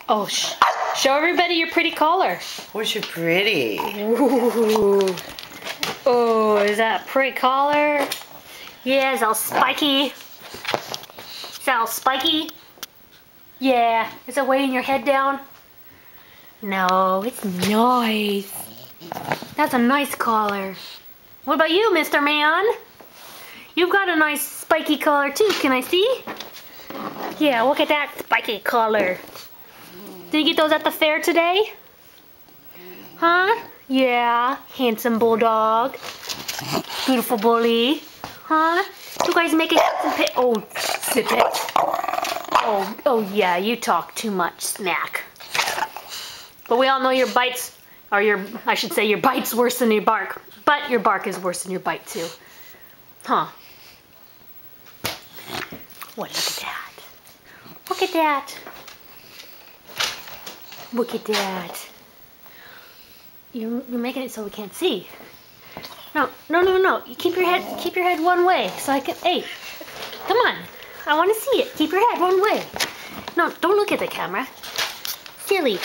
Oh, show everybody your pretty collar. Where's your pretty? Ooh. Oh, is that a pretty collar? Yeah, it's all spiky. Is that all spiky? Yeah. Is it weighing your head down? No, it's nice. That's a nice collar. What about you, Mr. Man? You've got a nice spiky collar too. Can I see? Yeah, look at that spiky collar. Did you get those at the fair today? Huh? Yeah, handsome bulldog. Beautiful bully. Huh? You guys making some oh, sip it. Oh yeah, you talk too much smack. But we all know your bites are I should say your bite's worse than your bark. But your bark is worse than your bite too. Huh. What, look at that. Look at that. Look at that. You're making it so we can't see. No. You keep your head one way so I can. Hey, come on. I want to see it. Keep your head one way. No, don't look at the camera. Silly.